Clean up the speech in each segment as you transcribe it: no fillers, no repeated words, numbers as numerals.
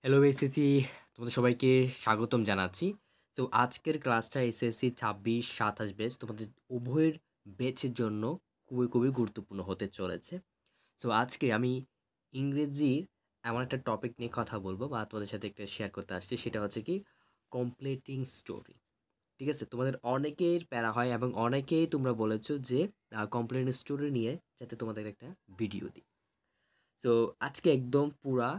Hello SSC, তোমাদের সবাইকে স্বাগতম জানাচ্ছি। তো আজকের ক্লাসটা এসএসসি ২৬-২৭ ব্যাচ তোমাদের উভয়ের ব্যাচের জন্য খুবই গুরুত্বপূর্ণ হতে চলেছে। সো আজকে আমি ইংরেজির এমন একটা টপিক নিয়ে কথা বলবো বা তোমাদের সাথে একটা শেয়ার করতে আসছি, সেটা হচ্ছে কি কমপ্লিটিং স্টোরি। ঠিক আছে? তোমাদের অনেকের প্যারা হয় এবং অনেকেই তোমরা বলেছো যে কমপ্লিটিং স্টোরি নিয়ে যাতে তোমাদের একটা ভিডিও দিই। সো আজকে একদম পুরা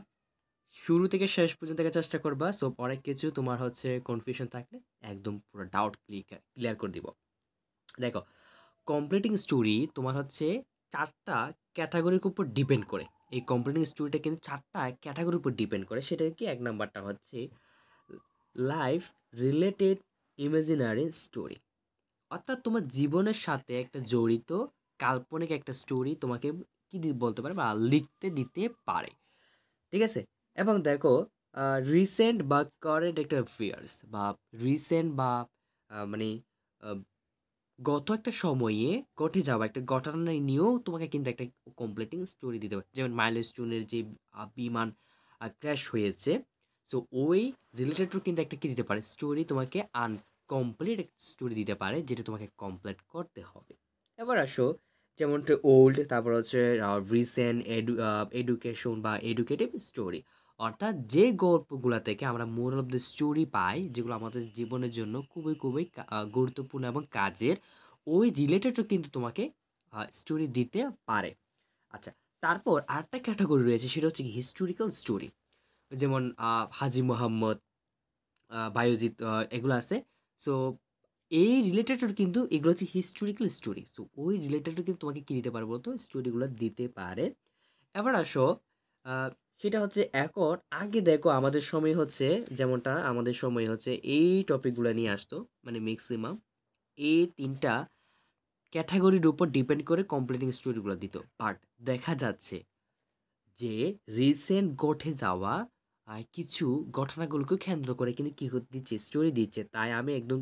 শুরু থেকে শেষ পর্যন্ত দেখার চেষ্টা করবা। সো অনেক কিছু তোমার হচ্ছে কনফিউশন থাকলে একদম পুরো ডাউট ক্লিয়ার করে দিব। দেখো, কমপ্লিটিং স্টোরি তোমার হচ্ছে ৪ টা ক্যাটেগরির উপর ডিপেন্ড করে। এই কমপ্লিটিং স্টোরিটা কিন্তু ৪ টা ক্যাটেগরির উপর ডিপেন্ড করে। সেটা কি, ১ নাম্বারটা হচ্ছে লাইফ রিলেটেড ইমাজিনারি স্টোরি। অর্থাৎ তোমার জীবনের সাথে একটা জড়িত কাল্পনিক একটা স্টোরি তোমাকে বলতে পারে বা লিখতে দিতে পারে। ঠিক আছে? এবং দেখো, রিসেন্ট বা কারেন্ট একটা অ্যাফেয়ার্স বা রিসেন্ট বা মানে আ গত একটা সময়ে ঘটে যাওয়া একটা ঘটনা নিয়েও তোমাকে কিন্তু একটা কমপ্লিটিং স্টোরি দিতে পারে। যেমন মাইলস্টোনের যে বিমান ক্র্যাশ হয়েছে। সো ওই রিলেটেডও কিন্তু একটা কি দিতে পারে? স্টোরি তোমাকে আনকমপ্লিট স্টোরি দিতে পারে, যেটা তোমাকে কমপ্লিট করতে হবে। এবার আসো, যেমনটা ওল্ড, তারপর হচ্ছে রিসেন্ট এডুকেশন বা এডুকেটিভ স্টোরি। অর্থাৎ যে গল্পগুলা থেকে আমরা মোরাল অফ দ্য স্টোরি পাই, যেগুলো আমাদের জীবনের জন্য খুবই গুরুত্বপূর্ণ এবং কাজের, ওই রিলেটেডও কিন্তু তোমাকে স্টোরি দিতে পারে। আচ্ছা, তারপর আরেকটা ক্যাটাগরি রয়েছে, সেটা হচ্ছে হিস্টোরিক্যাল স্টোরি। যেমন হাজী মোহাম্মদ, বায়োজিৎ, এগুলো আছে। সো এই রিলেটেড কিন্তু এগুলো হচ্ছে হিস্টোরিক্যাল স্টোরি। সো ওই রিলেটেড কিন্তু তোমাকে কি দিতে পারে বলতো? স্টোরিগুলো দিতে পারে। এবার আসো, আ সেটা হচ্ছে এখন আগে দেখো আমাদের সময় হচ্ছে, যেমনটা আমাদের সময় হচ্ছে এই টপিকগুলা নিয়ে আসতো। মানে মেক্সিমাম এই ৩ টা ক্যাটেগরির উপর ডিপেন্ড করে কমপ্লিটিং স্টোরিগুলো দিত। বাট দেখা যাচ্ছে যে রিসেন্ট ঘটে যাওয়া কিছু ঘটনাগুলোকে কেন্দ্র করে কিন্তু কি দিচ্ছে? স্টোরি দিচ্ছে। তাই আমি একদম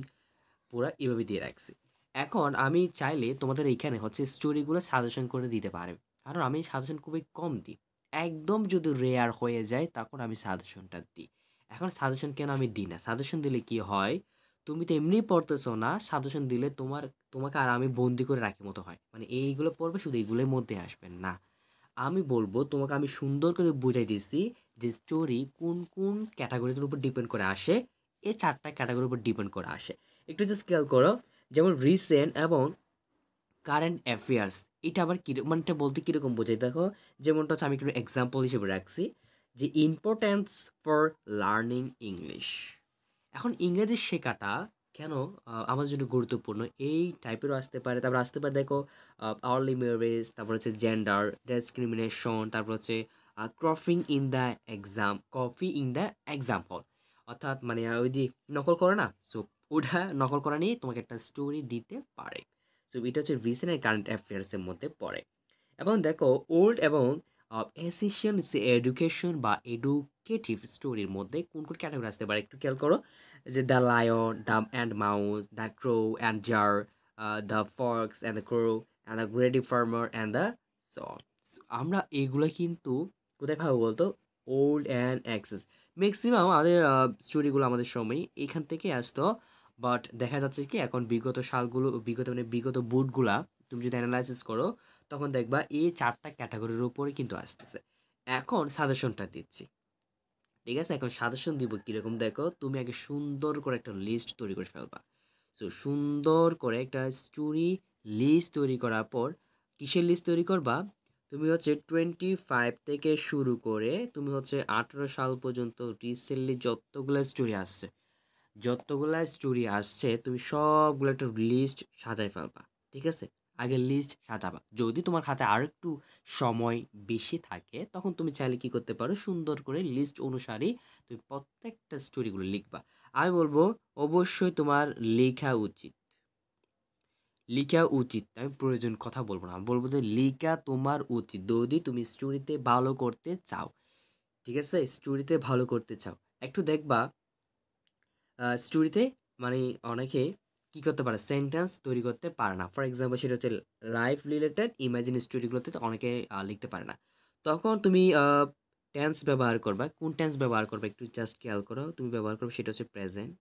পুরা এভাবে দিয়ে রাখছি। এখন আমি চাইলে তোমাদের এইখানে হচ্ছে স্টোরিগুলো সাজেশন করে দিতে পারি। কারণ আমি সাজেশন খুবই কম দিই। একদম যদি রেয়ার হয়ে যায় তখন আমি সাজেশনটা দিই। এখন সাজেশন কেন আমি দিই না? সাজেশন দিলে কি হয়? তুমি তো এমনিই পড়তেছো না। সাজেশন দিলে তোমাকে আর আমি বন্দি করে রাখি মতো হয়। মানে এইগুলো পড়বে, শুধু এগুলোর মধ্যে আসবে না। আমি বলব তোমাকে, আমি সুন্দর করে বুঝাই দিছি যে স্টোরি কোন ক্যাটাগরির উপর ডিপেন্ড করে আসে। এই ৪ টা ক্যাটাগরির উপর ডিপেন্ড করে আসে। একটু জাস্ট খেয়াল করো। যেমন রিসেন্ট এবং কারেন্ট অ্যাফেয়ার্স, এটা আবার মানেটা বলতে কিরকম বোঝায় দেখো। যেমনটা হচ্ছে আমি একটু এক্সাম্পল হিসেবে রাখছি যে ইম্পর্ট্যান্স ফর লার্নিং ইংলিশ। এখন ইংরেজি শেখাটা কেন আমাদের জন্য গুরুত্বপূর্ণ, এই টাইপেরও আসতে পারে। তারপর আসতে পারে দেখো আর্লি ম্যারেজ, তারপর হচ্ছে জেন্ডার ডিসক্রিমিনেশন, তারপর হচ্ছে কফি ইন দ্য এক্সাম্পল। অর্থাৎ মানে ওই যে নকল করে না, সো ওটা নকল করা নিয়ে তোমাকে একটা স্টোরি দিতে পারে। সো এটা হচ্ছে রিসেন্ট অ্যান্ড কারেন্ট অ্যাফেয়ার্সের মধ্যে পড়ে। এবং দেখো, ওল্ড এবং এসেনশিয়াল এডুকেশন বা এডুকেটিভ স্টোরির মধ্যে কোন ক্যাটাগরি আসতে পারে একটু খেয়াল করো। যে the lion, the and mouse, the crow and jar, the fox and the crow and the greedy farmer and the son. আমরা এগুলো কিন্তু কোথায় পাবো বলতো? Old and access. ম্যাক্সিমাম আমাদের স্টোরিগুলো আমাদের সময় এখান থেকে আসতো। বাট দেখা যাচ্ছে কি এখন বিগত সালগুলো, বিগত বুটগুলা তুমি যদি অ্যানালাইসিস করো, তখন দেখবা এই ৪ টা ক্যাটাগরির উপরে কিন্তু আসতেছে। এখন সাজেশনটা দিচ্ছি। ঠিক আছে? এখন সাজেশন দিব কিরকম দেখো, তুমি আগে সুন্দর করে একটা লিস্ট তৈরি করে ফেলবা। সো সুন্দর করে একটা স্টোরি লিস্ট তৈরি করার পর, কিসের লিস্ট তৈরি করবা? তুমি হচ্ছে 25 থেকে শুরু করে তুমি হচ্ছে 18 সাল পর্যন্ত রিসেন্টলি যতগুলা স্টোরি আসছে তুমি সবগুলো একটা লিস্ট সাজাই ফেলবা। ঠিক আছে? আগে লিস্ট সাজাবা। যদি তোমার হাতে আর একটু সময় বেশি থাকে তখন তুমি চাইলে কি করতে পারো, সুন্দর করে লিস্ট অনুসারে তুমি প্রত্যেকটা স্টোরিগুলো লিখবা। আমি বলবো অবশ্যই তোমার লেখা উচিত। লিখা উচিত। আমি প্রয়োজন কথা বলব না। আমি বলব যে লিখা তোমার উচিত। যদি তুমি স্টোরিতে ভালো করতে চাও। ঠিক আছে? স্টোরিতে ভালো করতে চাও। একটু দেখবা স্টোরিতে মানে অনেকে কি করতে পারে? সেন্টেন্স তৈরি করতে পারে না। ফর এক্সাম্পল সেটা হচ্ছে লাইফ রিলেটেড ইমাজিন স্টোরিগুলোতে তো অনেকে লিখতে পারে না। তখন তুমি টেন্স ব্যবহার করবা। কোন টেন্স ব্যবহার করবা একটু জাস্ট খেয়াল করো। তুমি ব্যবহার করবে সেটা হচ্ছে প্রেজেন্ট,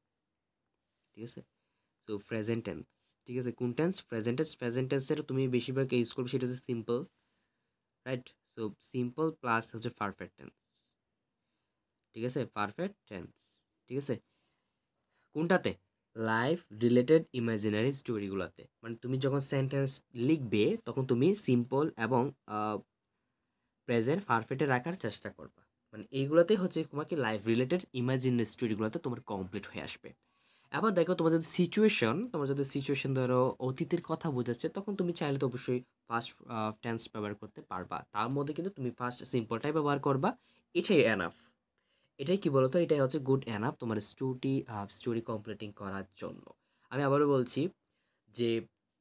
ঠিক আছে? সো প্রেজেন্ট টেন্স, ঠিক আছে? কোন টেন্স? Present tense. প্রেজেন্ট টেন্সের তুমি বেশিরভাগ ইউজ করবে সেটা হচ্ছে simple, right? So simple plus হচ্ছে পারফেক্ট টেন্স, ঠিক আছে? পারফেক্ট টেন্স, ঠিক আছে? কোনটাতে? লাইফ রিলেটেড ইমাজিনারি স্টোরিগুলোতে। মানে তুমি যখন সেন্টেন্স লিখবে তখন তুমি সিম্পল এবং প্রেজেন্ট পারফেক্টে রাখার চেষ্টা করবা। মানে এইগুলোতেই হচ্ছে তোমাকে লাইফ রিলেটেড ইমাজিনারি স্টোরিগুলোতে তোমার কমপ্লিট হয়ে আসবে। আবার দেখো তোমার যদি সিচুয়েশন, তোমার যদি সিচুয়েশন ধরো অতীতের কথা বোঝাচ্ছে, তখন তুমি চাইলে তো অবশ্যই ফার্স্ট টেন্স ব্যবহার করতে পারবা। তার মধ্যে কিন্তু তুমি ফার্স্ট সিম্পলটাই ব্যবহার করবা। এটাই এনাফ। এটাই কি বলতো, এটাই হচ্ছে গুড এনাফ তোমার স্টোরি কমপ্লিটিং করার জন্য। আমি আবারও বলছি যে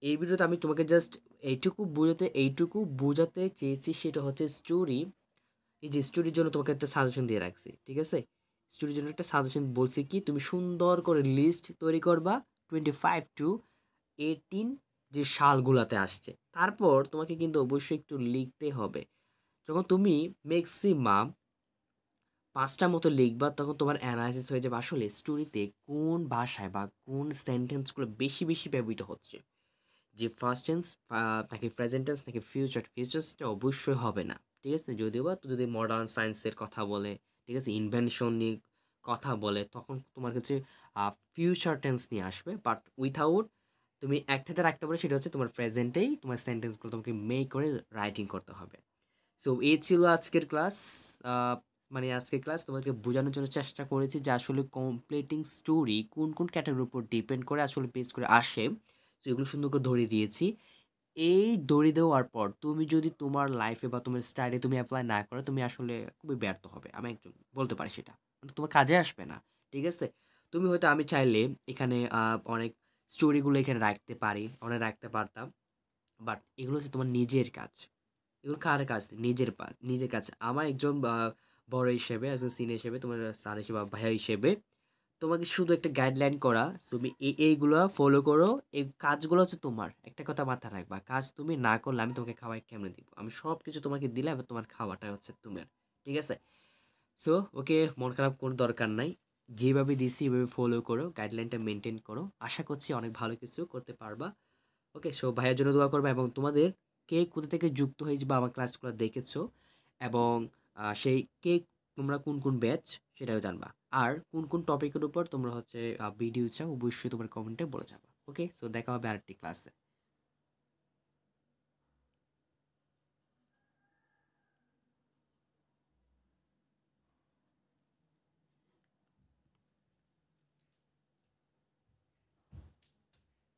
এই ভিডিওতে আমি তোমাকে জাস্ট এইটুকু বোঝাতে চেয়েছি, সেটা হচ্ছে স্টোরি। এই যে স্টোরির জন্য তোমাকে একটা সাজেশন দিয়ে রাখছি, ঠিক আছে? স্টোরির জন্য একটা সাজেশন বলছি কি, তুমি সুন্দর করে লিস্ট তৈরি করবা 25 টু 18 যে সালগুলাতে আসছে। তারপর তোমাকে কিন্তু অবশ্যই একটু লিখতে হবে। যখন তুমি ম্যাক্সিমাম ৫টা মতো লিখবা, তখন তোমার এনালাইসিস হয়ে যাবে আসলে স্টোরিতে কোন ভাষায় বা কোন সেন্টেন্সগুলো বেশি ব্যবহৃত হচ্ছে। যে ফার্স্ট টেন্স নাকি প্রেজেন্ট টেন্স নাকি ফিউচারসটা অবশ্যই হবে না, ঠিক আছে? যদিও বা যদি মডার্ন সায়েন্সের কথা বলে, ঠিক আছে, ইনভেনশন নিয়ে কথা বলে, তখন তোমার কাছে ফিউচার টেন্স নিয়ে আসবে। বাট উইথাউট তুমি একটাতে রাখতে পারো, সেটা হচ্ছে তোমার প্রেজেন্টেই তোমার সেন্টেন্সগুলো তোমাকে মেক করে রাইটিং করতে হবে। সো এই ছিল আজকের ক্লাস। মানে আজকের ক্লাস তোমাদেরকে বোঝানোর জন্য চেষ্টা করেছি যে আসলে কমপ্লিটিং স্টোরি কোন ক্যাটাগরির উপর ডিপেন্ড করে আসলে বেস করে আসে। তো এগুলো সুন্দর করে ধরিয়ে দিয়েছি। এই দড়ি দেওয়ার পর তুমি যদি তোমার লাইফে বা তোমার স্টাইলে তুমি এপ্লাই না করো, তুমি আসলে খুবই ব্যর্থ হবে। আমি একজন বলতে পারি সেটা। মানে তোমার কাজে আসবে না। ঠিক আছে? তুমি হয়তো আমি চাইলে এখানে অনেক স্টোরিগুলো এখানে রাখতে পারি, অনেক রাখতে পারতাম। বাট এগুলো হচ্ছে তোমার নিজের কাজ। এগুলো কার কাজ? নিজের কাজ। আমার একজন বড় হিসেবে, একজন সিনিয়র হিসেবে, তোমার স্যার হিসেবে বা ভাইয়া হিসেবে তোমাকে শুধু একটা গাইডলাইন করা, তুমি এইগুলো ফলো করো। এই কাজগুলো হচ্ছে তোমার। একটা কথা মাথায় রাখবা, কাজ তুমি না করলে আমি তোমাকে খাওয়াই কেমনে দিব? আমি সব কিছু তোমাকে দিলে এবার তোমার খাওয়াটা হচ্ছে তোমার। ঠিক আছে? সো ওকে, মন খারাপ কোনো দরকার নাই। যেভাবে দিছি এভাবে ফলো করো, গাইডলাইনটা মেনটেন করো। আশা করছি অনেক ভালো কিছু করতে পারবা। ওকে, সো ভাইয়ের জন্য দোয়া করবা এবং তোমাদের কে কোথা থেকে যুক্ত হয়েছে বা আমার ক্লাসগুলো দেখেছো এবং সেই কে তোমরা কোন ব্যাচ সেটাও জানবা। আর কোন টপিকের উপর তোমরা হচ্ছে ভিডিও চাও অবশ্যই তোমার কমেন্টে বলে যাবা। ওকে, সো দেখা হবে আরেকটি ক্লাসে।